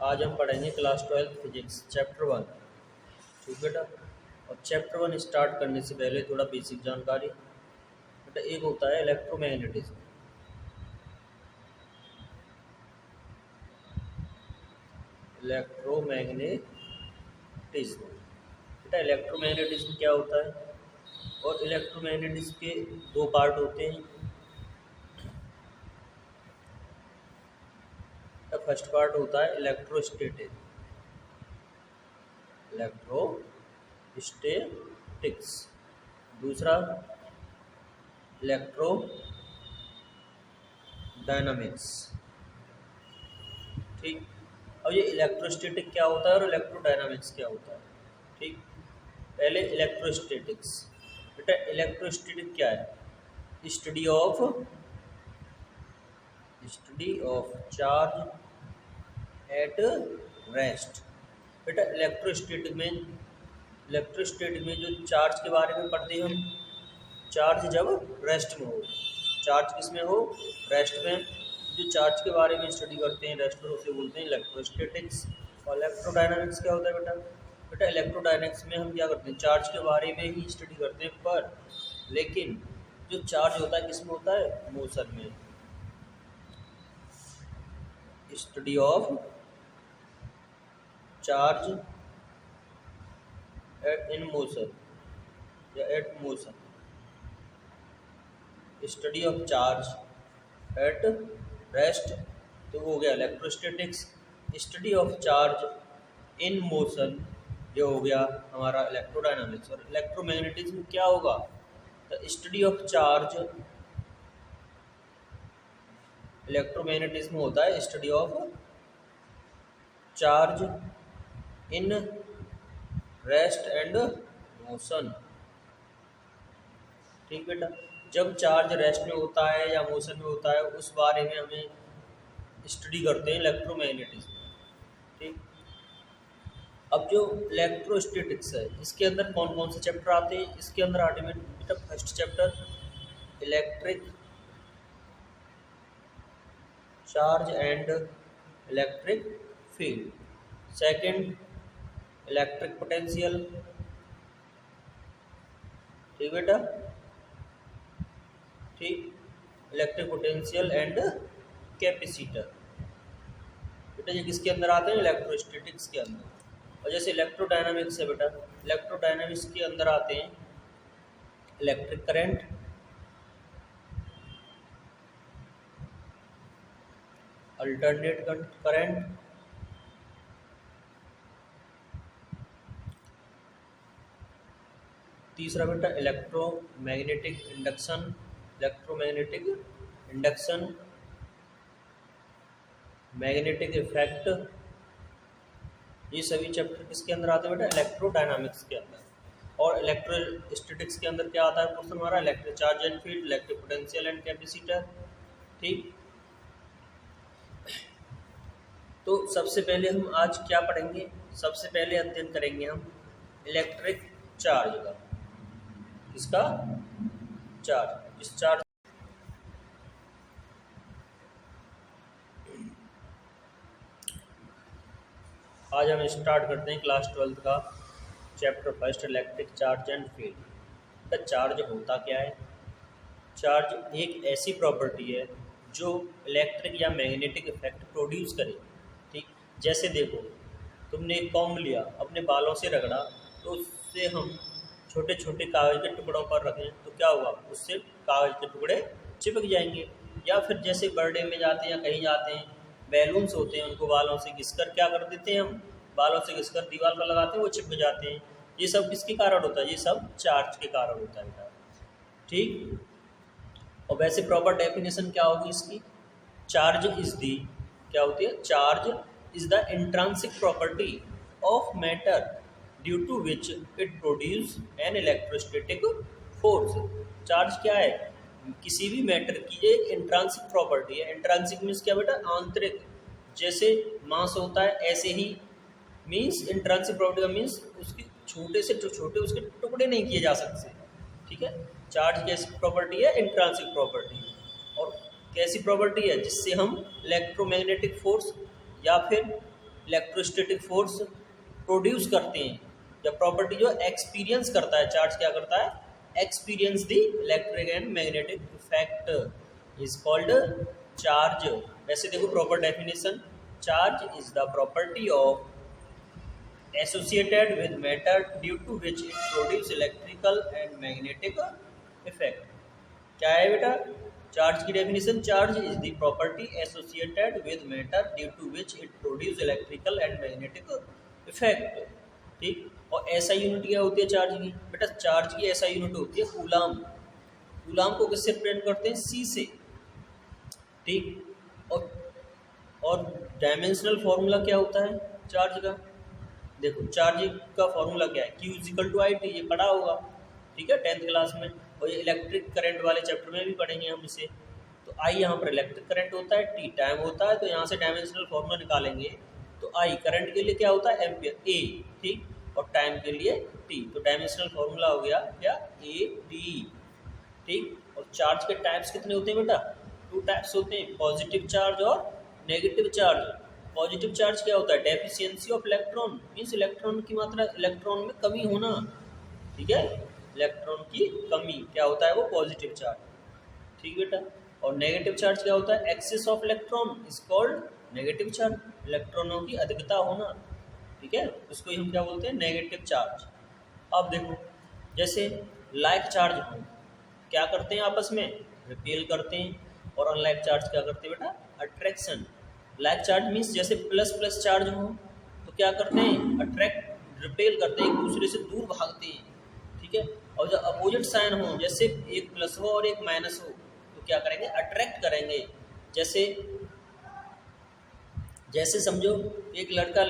आज हम पढ़ेंगे क्लास 12 फिजिक्स चैप्टर 1। ठीक बेटा। और चैप्टर 1 स्टार्ट करने से पहले थोड़ा बेसिक जानकारी। बेटा एक होता है इलेक्ट्रोमैग्नेटिज्म। इलेक्ट्रोमैग्नेटिज्म बेटा इलेक्ट्रोमैग्नेटिज्म क्या होता है? और इलेक्ट्रोमैग्नेटिज्म के दो पार्ट होते हैं। फर्स्ट पार्ट होता है इलेक्ट्रोस्टैटिक्स, दूसरा इलेक्ट्रोडायनामिक्स। ठीक। अब ये इलेक्ट्रोस्टैटिक क्या होता है और इलेक्ट्रोडायनामिक्स क्या होता है? ठीक। पहले इलेक्ट्रोस्टैटिक्स। बेटा इलेक्ट्रोस्टैटिक क्या है? Study of charge at rest. बेटा इलेक्ट्रोस्टैटिक में जो चार्ज के बारे में पढ़ते हैं हम, चार्ज जब रेस्ट में हो, चार्ज किस में हो? रेस्ट में। जो चार्ज के बारे में स्टडी करते हैं रेस्ट में, उसे बोलते हैं इलेक्ट्रोस्टैटिक्स। और इलेक्ट्रोडायनामिक्स क्या होता है बेटा? बेटा इलेक्ट्रोडायनामिक्स में हम क्या करते हैं? चार्ज के बारे में ही स्टडी करते हैं, पर लेकिन जो चार्ज होता है किस में होता है? मोशन में। Study of charge in motion या at motion. Study of charge at rest तो हो गया electrostatics. Study of charge in motion जो हो गया हमारा इलेक्ट्रोडायनामिक्स। और इलेक्ट्रोमैग्नेटिज्म क्या होगा? The study of charge. Electromagnetism होता है study of charge in rest and motion. ठीक बेटा। जब चार्ज रेस्ट में होता है या मोशन में होता है, उस बारे में हमें स्टडी करते हैं इलेक्ट्रोमैग्नेटिज्म। ठीक। अब जो इलेक्ट्रोस्टैटिक्स है, इसके अंदर कौन कौन से चैप्टर आते हैं? इसके अंदर आते हैं बेटा first chapter electric charge and electric field, second electric potential. ठीक बेटा। ठीक। Electric potential and capacitor. बेटा ये किसके अंदर आते हैं? इलेक्ट्रोस्टैटिक्स के अंदर। और जैसे इलेक्ट्रोडायनामिक्स है बेटा, इलेक्ट्रोडायनामिक्स के अंदर आते हैं इलेक्ट्रिक करंट, अल्टरनेट करंट, तीसरा बेटा इलेक्ट्रोमैग्नेटिक इंडक्शन, मैग्नेटिक इफेक्ट। ये सभी चैप्टर किसके अंदर आते हैं बेटा? इलेक्ट्रोडायनामिक्स के अंदर। और इलेक्ट्रोस्टैटिक्स के अंदर क्या आता है क्वेश्चन हमारा? Electric charge and field, electric potential and capacitor. ठीक। तो सबसे पहले हम आज क्या पढ़ेंगे? सबसे पहले अध्ययन करेंगे हम इलेक्ट्रिक चार्ज का। इसका चार्ज, इस चार्ज आज हम स्टार्ट करते हैं क्लास 12 का chapter first electric charge and field. The charge होता क्या है? चार्ज एक ऐसी प्रॉपर्टी है जो इलेक्ट्रिक या मैग्नेटिक इफेक्ट प्रोड्यूस करे। ठीक। जैसे देखो, तुमने एक कॉम्ब लिया, अपने बालों से रगड़ा, तो उससे हम छोटे छोटे कागज़ के टुकड़ों पर रखें तो क्या होगा? उससे कागज़ के टुकड़े चिपक जाएंगे। या फिर जैसे बर्थडे में जाते हैं या कहीं जाते हैं, बैलून्स होते हैं, उनको बालों से घिसकर क्या कर देते हैं हम? बालों से घिसकर दीवार पर लगाते हैं, वो चिपक जाते हैं। ये सब किसके कारण होता है? ये सब चार्ज के कारण होता है बेटा। ठीक। और वैसे प्रॉपर डेफिनेशन क्या होगी इसकी? चार्ज इज दी, क्या होती है? Charge is the intrinsic property of matter due to which it produce an electrostatic force. Charge क्या है? किसी भी मैटर की एक इंट्रिंसिक प्रॉपर्टी है। इंट्रिंसिक मीन्स क्या बेटा? आंतरिक। जैसे मास होता है, ऐसे ही मीन्स इंट्रिंसिक प्रॉपर्टी का मीन्स उसकी छोटे से छोटे उसके टुकड़े नहीं किए जा सकते। ठीक है। चार्ज कैसी प्रॉपर्टी है? Intrinsic property. और कैसी प्रॉपर्टी है? जिससे हम इलेक्ट्रोमैग्नेटिक फोर्स या फिर इलेक्ट्रोस्टैटिक फोर्स प्रोड्यूस करते हैं, या प्रॉपर्टी जो एक्सपीरियंस करता है, चार्ज क्या करता है, experience the electric and magnetic effect is called charge. वैसे देखो proper definition, charge is the property of associated with matter due to which it produce electrical and magnetic effect। क्या है बेटा चार्ज की definition, charge is the property associated with matter due to which it produce electrical and magnetic effect. ठीक, और ऐसा unit क्या होती है चार्ज की, बेटा चार्ज की ऐसा यूनिट होती है कूलाम। कूलाम को किससे रिप्रेजेंट करते हैं, सी से। ठीक, और डायमेंशनल फॉर्मूला क्या होता है चार्ज का, देखो चार्ज का फॉर्मूला क्या है, Q is equal to I t, ये पढ़ा होगा, ठीक है 10th क्लास में, और ये इलेक्ट्रिक करंट वाले चैप्टर में भी पढ़ेंगे हम इसे। तो आई यहाँ पर इलेक्ट्रिक करंट होता है, टी टाइम होता है, तो यहाँ से डायमेंशनल फॉर्मूला निकालेंगे, तो आई करंट के लिए क्या होता है एम्पियर, ए, ठीक, और टाइम के लिए टी, तो डायमेंशनल फॉर्मूला हो गया क्या, ए टी। ठीक, और चार्ज के टाइप्स कितने होते हैं बेटा, 2 टाइप्स होते हैं, पॉजिटिव चार्ज और नेगेटिव चार्ज। पॉजिटिव चार्ज क्या होता है, deficiency of electron, means electron की मात्रा, इलेक्ट्रॉन में कमी होना, ठीक है, इलेक्ट्रॉन की कमी क्या होता है वो पॉजिटिव चार्ज। ठीक बेटा, और नेगेटिव चार्ज क्या होता है, excess of electron is called negative charge, इलेक्ट्रॉनों की अधिकता होना, ठीक है, उसको ही हम क्या बोलते हैं नेगेटिव चार्ज। अब देखो जैसे लाइक चार्ज हो क्या करते हैं आपस में, रिपेल करते हैं, और अनलाइक चार्ज क्या करते हैं बेटा, अट्रैक्शन। लाइक चार्ज मीन्स जैसे प्लस प्लस चार्ज हो तो क्या करते हैं, अट्रैक्ट रिपेल करते हैं, एक दूसरे से दूर भागते हैं, ठीक है, और जब अपोजिट साइन हो, जैसे एक प्लस हो और एक माइनस हो, तो क्या करेंगे, अट्रैक्ट करेंगे। जैसे जैसे समझो एक लड़का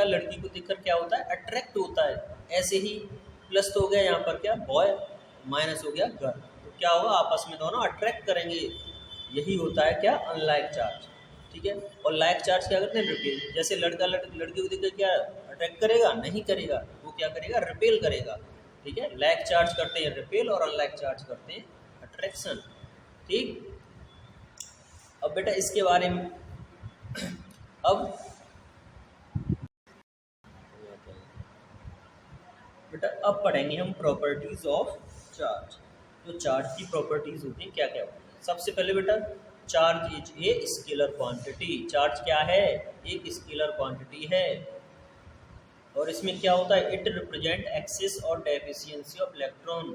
लड़की को देखकर क्या होता है, अट्रैक्ट होता है, ऐसे ही प्लस तो हो गया यहाँ पर क्या बॉय, माइनस हो गया गर्ल, तो क्या होगा आपस में दोनों अट्रैक्ट करेंगे, यही होता है क्या अनलाइक चार्ज। ठीक है, और लाइक चार्ज क्या करते हैं, रिपेल। जैसे लड़का लड़की को देखकर क्या अट्रैक्ट करेगा, नहीं करेगा, वो क्या करेगा, रिपेल करेगा। ठीक है, लाइक चार्ज करते हैं रिपेल और अनलाइक चार्ज करते हैं अट्रैक्शन। ठीक, अब बेटा इसके बारे में अब बेटा अब पढ़ेंगे हम प्रॉपर्टीज ऑफ चार्ज। तो चार्ज की प्रॉपर्टीज होती हैं क्या क्या होती है। सबसे पहले बेटा charge is a scalar quantity, charge क्या है, एक स्केलर क्वांटिटी है, और इसमें क्या होता है, इट रिप्रेजेंट एक्सेस और डेफिशिएंसी ऑफ इलेक्ट्रॉन।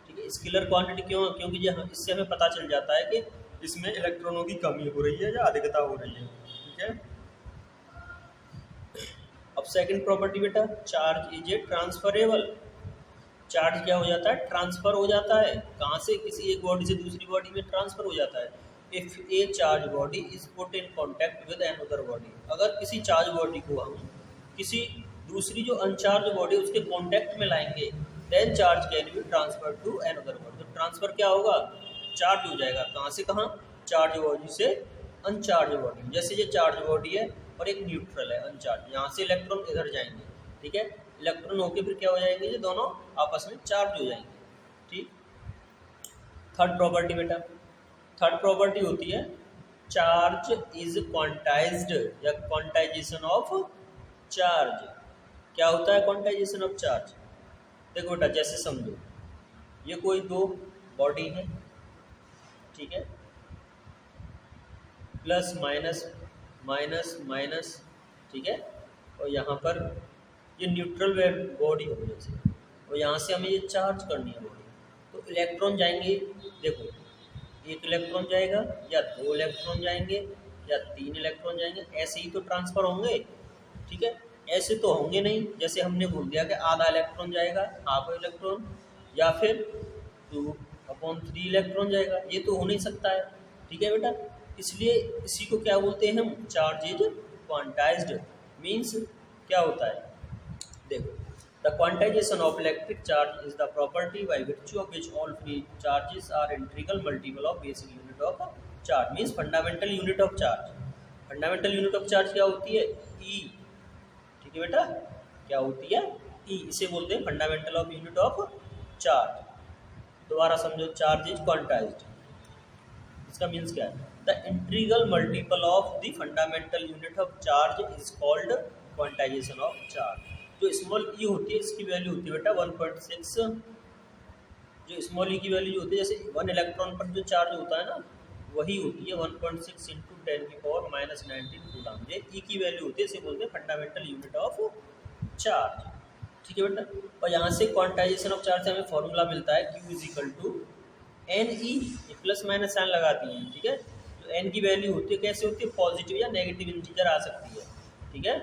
ठीक है, स्केलर क्वांटिटी क्यों, क्योंकि इससे हमें पता चल जाता है कि इसमें इलेक्ट्रॉनों की कमी हो रही है या अधिकता हो रही है। ठीक है, अब सेकंड प्रॉपर्टी बेटा charge is a transferable, charge क्या हो जाता है, ट्रांसफर हो जाता है, कहाँ से, किसी एक बॉडी से दूसरी बॉडी में ट्रांसफर हो जाता है। If A charge body is put in contact with another body, अगर किसी चार्ज बॉडी को हम किसी दूसरी जो अनचार्ज बॉडी उसके कॉन्टैक्ट में लाएंगे, then charge can be transfer to another body, तो ट्रांसफर क्या होगा, चार्ज हो जाएगा, कहाँ से कहाँ, चार्ज बॉडी से अनचार्ज बॉडी। जैसे ये चार्ज बॉडी है और एक न्यूट्रल है अनचार्ज, यहाँ से इलेक्ट्रॉन इधर जाएंगे, ठीक है, इलेक्ट्रॉन होके फिर क्या हो जाएंगे, ये दोनों आपस में चार्ज हो जाएंगे। ठीक, थर्ड प्रॉपर्टी बेटा, थर्ड प्रॉपर्टी होती है चार्ज इज क्वांटाइज्ड या क्वांटाइजेशन ऑफ चार्ज। क्या होता है क्वांटाइजेशन ऑफ चार्ज, देखो बेटा जैसे समझो ये कोई दो बॉडी है, ठीक है, प्लस माइनस माइनस माइनस, ठीक है, और यहाँ पर ये न्यूट्रल बॉडी हो जैसे, और यहाँ से हमें ये चार्ज करनी है बॉडी, तो इलेक्ट्रॉन जाएंगे, देखो एक इलेक्ट्रॉन जाएगा या 2 इलेक्ट्रॉन जाएंगे या 3 इलेक्ट्रॉन जाएंगे, ऐसे ही तो ट्रांसफ़र होंगे। ठीक है, ऐसे तो होंगे नहीं, जैसे हमने बोल दिया कि आधा इलेक्ट्रॉन जाएगा, हाफ इलेक्ट्रॉन, या फिर 2/3 इलेक्ट्रॉन जाएगा, ये तो हो नहीं सकता है। ठीक है बेटा, इसलिए इसी को क्या बोलते हैं हम, चार्ज इज क्वांटाइज्ड। मीन्स क्या होता है, देखो the quantization of electric charge is the property bye virtue of which all free charges are integral multiple of basic unit of charge, means fundamental unit of charge. Fundamental unit of charge क्या होती है, ई। ठीक है बेटा, क्या होती है, ई, इसे बोलते हैं fundamental of unit of charge. दोबारा समझो, चार्ज इज क्वांटाइज्ड इसका मीन्स क्या है? The integral multiple of the fundamental unit of charge is called quantization of charge. जो स्मॉल ई होती है इसकी वैल्यू होती है बेटा 1.6। जो स्मॉल ई की वैल्यू होती है, जैसे 1 इलेक्ट्रॉन पर जो चार्ज होता है ना, वही होती है 1.6 इंटू 10⁻⁻19 कूलम। ये ई की वैल्यू होती है, इसे बोलते हैं फंडामेंटल यूनिट ऑफ चार्ज। ठीक है बेटा। और यहाँ से क्वांटाइजेशन ऑफ चार्ज से हमें फॉर्मूला मिलता है Q is equal to n e, plus minus sign लगाती हैं। ठीक है। तो एन की वैल्यू होती है, कैसे होती है? पॉजिटिव या नेगेटिव इंटीजर आ सकती है। ठीक है।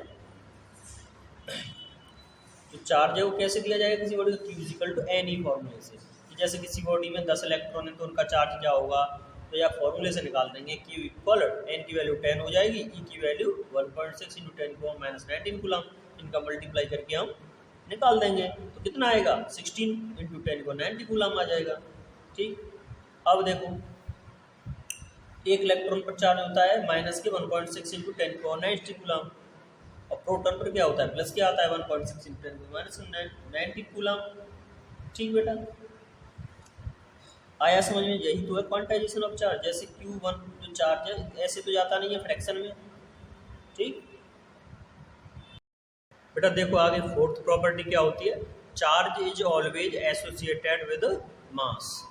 जो चार्ज है वो कैसे दिया जाएगा किसी बॉडी को? Q is equal to n e फॉर्मूले से। जैसे किसी बॉडी में 10 इलेक्ट्रॉन है तो उनका चार्ज क्या होगा? तो या फॉर्मूले से निकाल देंगे। Q इक्वल एन की वैल्यू 10 हो जाएगी, ई की वैल्यू 1.6 इंटू 10⁻⁻19 कूलम। इनका मल्टीप्लाई करके हम निकाल देंगे तो कितना आएगा? 16 इंटू 10⁻90 कूलम आ जाएगा। ठीक। अब देखो, एक इलेक्ट्रॉन पर चार्ज होता है माइनस के 1.6 इंटू 10⁻90 कूलम, और प्रोटॉन पर क्या होता है? प्लस क्या आता है? 1.6 इंटू 10⁻90 कूलम। ठीक बेटा, आया समझ में? यही तो है क्वांटाइजेशन ऑफ चार्ज। जैसे Q1 जो चार्ज है ऐसे तो जाता नहीं है फ्रैक्शन में। ठीक बेटा, देखो आगे फोर्थ प्रॉपर्टी क्या होती है? Charge is always associated with mass.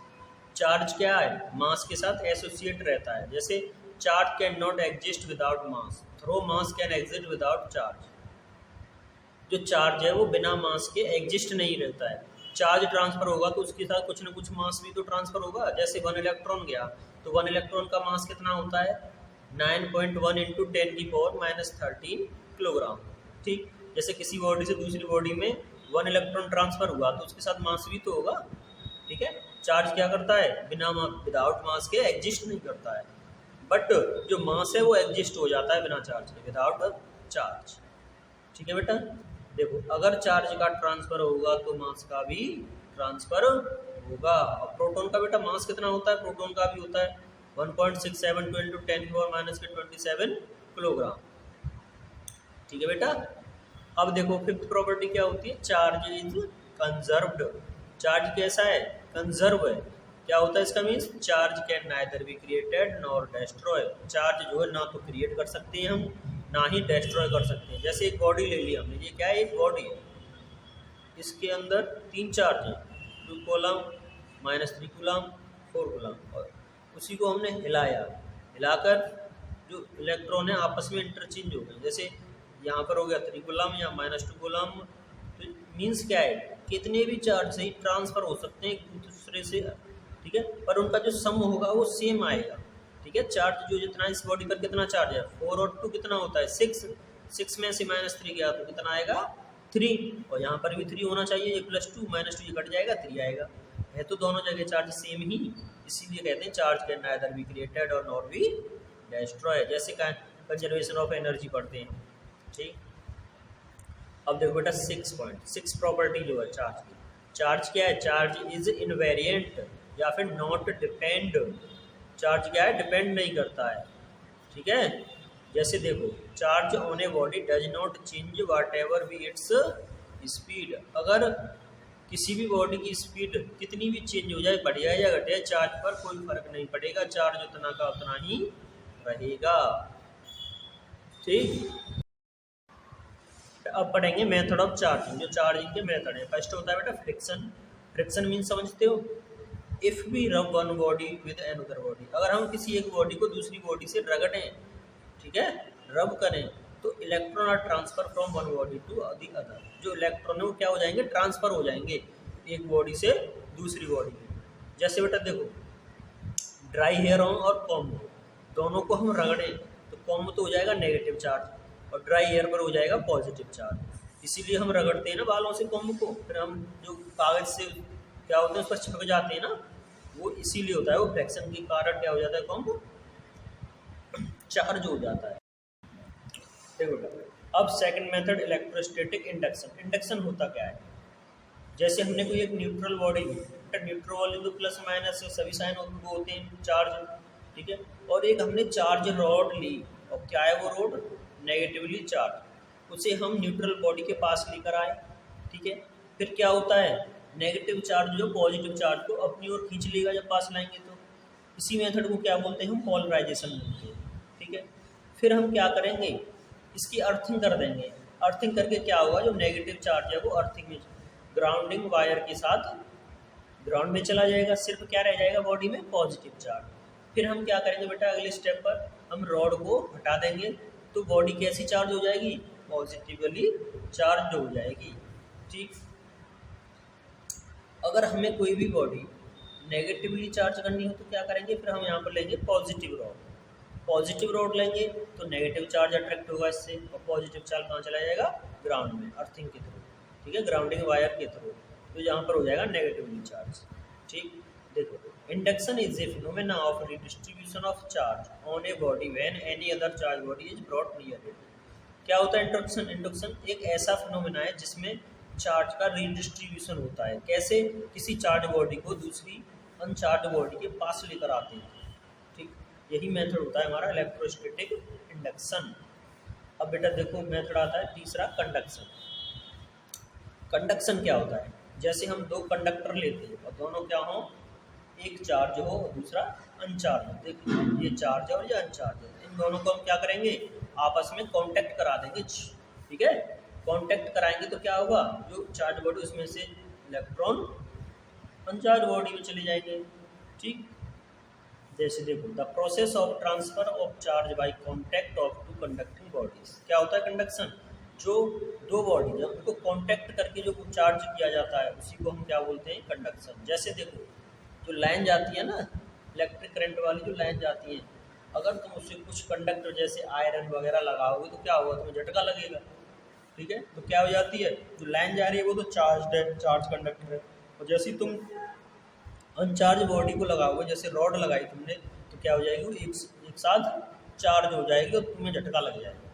Charge क्या है? मास के साथ एसोसिएट रहता है। जैसे charge can not exist without mass, though mass can exist without charge. जो चार्ज है वो बिना मास के एग्जिस्ट नहीं रहता है। चार्ज ट्रांसफर होगा तो उसके साथ कुछ ना कुछ मास भी तो ट्रांसफर होगा। जैसे 1 इलेक्ट्रॉन गया तो 1 इलेक्ट्रॉन का मास कितना होता है? 9.1 इंटू 10⁻13 किलोग्राम। ठीक। जैसे किसी बॉडी से दूसरी बॉडी में 1 इलेक्ट्रॉन ट्रांसफर हुआ तो उसके साथ मास भी तो होगा। ठीक है। चार्ज क्या करता है? बिना विदाउट मास के एग्जिस्ट नहीं करता है, बट जो मास है वो एग्जिस्ट हो जाता है बिना चार्ज के, विदाउट चार्ज। ठीक है बेटा। देखो, अगर चार्ज का ट्रांसफर होगा तो मास का भी ट्रांसफर होगा। और प्रोटॉन का बेटा मास कितना होता है? प्रोटॉन का भी होता है 1.672 इंटू 10⁻⁻27 किलोग्राम। ठीक है बेटा। अब देखो फिफ्थ प्रॉपर्टी क्या होती है? Charge is conserved. चार्ज कैसा है? कंजर्व है। क्या होता है इसका means? Charge can neither be created nor destroy. Charge जो है ना तो क्रिएट कर सकते हैं हम, ना ही डेस्ट्रॉय कर सकते हैं। जैसे एक बॉडी ले ली हमने, ये क्या है? एक बॉडी है, इसके अंदर 3 चार्ज है, 2 कूलम, -3 कूलम, 4 कूलम, और उसी को हमने हिलाया। हिलाकर जो इलेक्ट्रॉन है आपस में इंटरचेंज हो गए। जैसे यहाँ पर हो गया 3 कूलम या -2 कूलम। तो मीन्स क्या है? कितने भी चार्ज से ही ट्रांसफर हो सकते हैं एक दूसरे से। ठीक है। पर उनका जो सम होगा वो सेम आएगा। ठीक है। चार्ज जो जितना इस बॉडी पर कितना चार्ज है? 4 और 2 कितना होता है? 6 में से -3 गया तो कितना आएगा? 3। और यहाँ पर भी 3 होना चाहिए। ये +2 -2 ये कट जाएगा, 3 आएगा। है तो दोनों जगह चार्ज सेम ही, इसीलिए कहते हैं charge can neither be created और नॉर बी डेस्ट्रॉय। जैसे कंजर्वेशन ऑफ एनर्जी पढ़ते हैं। ठीक। अब देखो बेटा 6 प्रॉपर्टी जो है चार्ज की। चार्ज क्या है? चार्ज इज इनवेरिएंट या फिर नॉट डिपेंड। चार्ज क्या है? डिपेंड नहीं करता है। ठीक है। जैसे देखो, charge on a body does not change whatever be its speed. अगर किसी भी बॉडी की स्पीड कितनी भी चेंज हो जाए, बढ़ जाए या घट जाए, चार्ज पर कोई फर्क नहीं पड़ेगा। चार्ज उतना का उतना ही रहेगा। ठीक। अब पढ़ेंगे मेथड ऑफ चार्जिंग। जो चार्जिंग के मेथड है, फर्स्ट होता है बेटा फ्रिक्शन। फ्रिक्शन मीन समझते हो? इफ़ वी रब one body with another body. अगर हम किसी एक बॉडी को दूसरी बॉडी से रगड़ें, ठीक है, रब करें, तो electron are transfer from one body to the other. जो इलेक्ट्रॉन है वो क्या हो जाएंगे? ट्रांसफर हो जाएंगे एक बॉडी से दूसरी बॉडी में। जैसे बेटा देखो, ड्राई हेयर हो और कॉम्ब हो, दोनों को हम रगड़ें तो कॉम्ब तो हो जाएगा नेगेटिव चार्ज और ड्राई हेयर पर हो जाएगा पॉजिटिव चार्ज। इसीलिए हम रगड़ते हैं ना बालों से कॉम्ब को, फिर हम जो कागज से क्या होते हैं उस पर चिपक जाते हैं ना, वो इसीलिए होता है। वो फ्रैक्शन के कारण क्या हो जाता है? कॉम्ब चार्ज हो जाता है। देखो अब second method electrostatic induction. Induction होता क्या है? जैसे हमने कोई एक न्यूट्रल बॉडी ली, न्यूट्रल बॉडी तो प्लस माइनस सभी साइन होते हैं चार्ज, ठीक है, और एक हमने चार्ज रॉड ली, और क्या है वो रोड? Negatively charge. उसे हम न्यूट्रल बॉडी के पास लेकर आए, ठीक है, फिर क्या होता है? नेगेटिव चार्ज जो पॉजिटिव चार्ज को अपनी ओर खींच लेगा जब पास लाएंगे तो, इसी मेथड को क्या बोलते हैं हम, पोलराइजेशन बोलते हैं। ठीक है, फिर हम क्या करेंगे, इसकी अर्थिंग कर देंगे। अर्थिंग करके क्या होगा, जो नेगेटिव चार्ज है वो अर्थिंग में ग्राउंडिंग वायर के साथ ग्राउंड में चला जाएगा, सिर्फ क्या रह जाएगा बॉडी में, पॉजिटिव चार्ज। फिर हम क्या करेंगे बेटा, अगले स्टेप पर हम रॉड को हटा देंगे, तो बॉडी कैसी चार्ज हो जाएगी, पॉजिटिवली चार्ज हो जाएगी। ठीक, अगर हमें कोई भी बॉडी नेगेटिवली चार्ज करनी हो तो क्या करेंगे, फिर हम यहाँ पर लेंगे पॉजिटिव रॉड। पॉजिटिव रॉड लेंगे तो नेगेटिव चार्ज अट्रैक्ट होगा इससे, और पॉजिटिव चार्ज कहाँ चला जाएगा, ग्राउंड में, अर्थिंग के थ्रू। ठीक है, ग्राउंडिंग वायर के थ्रू, तो यहाँ पर हो जाएगा नेगेटिवली चार्ज। ठीक, देखो, induction is a phenomena of redistribution of charge on a body when any other charge body is brought near it. क्या होता है इंडक्शन, इंडक्शन एक ऐसा फिनोमेना है जिसमें चार्ज का रिडिस्ट्रीब्यूशन होता है। कैसे, किसी चार्ज बॉडी को दूसरी अनचार्ज बॉडी के पास लेकर आते हैं। ठीक, यही मेथड होता है हमारा इलेक्ट्रोस्टैटिक इंडक्शन। अब बेटा देखो मेथड आता है तीसरा, कंडक्शन। कंडक्शन क्या होता है, जैसे हम दो कंडक्टर लेते हैं और दोनों क्या हो, एक चार्ज हो और दूसरा अनचार्ज हो। देखिए ये चार्ज है और ये अनचार्ज है, इन दोनों को हम क्या करेंगे, आपस में कांटेक्ट करा देंगे। ठीक है, कांटेक्ट कराएंगे तो क्या होगा, जो चार्ज बॉडी उसमें से इलेक्ट्रॉन अनचार्ज बॉडी में चले जाएंगे। ठीक, जैसे देखो, the process of transfer of charge by contact of two conducting bodies. क्या होता है कंडक्शन, जो दो बॉडी है उनको कांटेक्ट करके जो चार्ज किया जाता है उसी को हम क्या बोलते हैं, कंडक्शन। जैसे देखो, जो लाइन जाती है ना, इलेक्ट्रिक करंट वाली जो लाइन जाती है, अगर तुम उससे कुछ कंडक्टर जैसे आयरन वगैरह लगाओगे तो क्या होगा, तुम्हें झटका लगेगा। ठीक है, तो क्या हो जाती है, जो लाइन जा रही है वो तो चार्ज है, चार्ज कंडक्टर है, और जैसे तुम अनचार्ज बॉडी को लगाओगे, जैसे रॉड लगाई तुमने, तो क्या हो जाएगी, वो एक साथ चार्ज हो जाएगी और तुम्हें झटका लग जाएगा।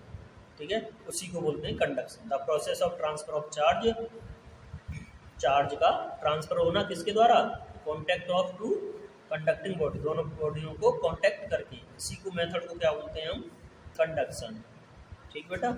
ठीक है, उसी को बोलते हैं conduction. The process of transfer of charge, charge का ट्रांसफर होना किसके द्वारा, contact of two conducting body, दोनों बॉडियों को कॉन्टैक्ट करके, इसी को मेथड को क्या बोलते हैं हम, कंडक्शन। ठीक बेटा।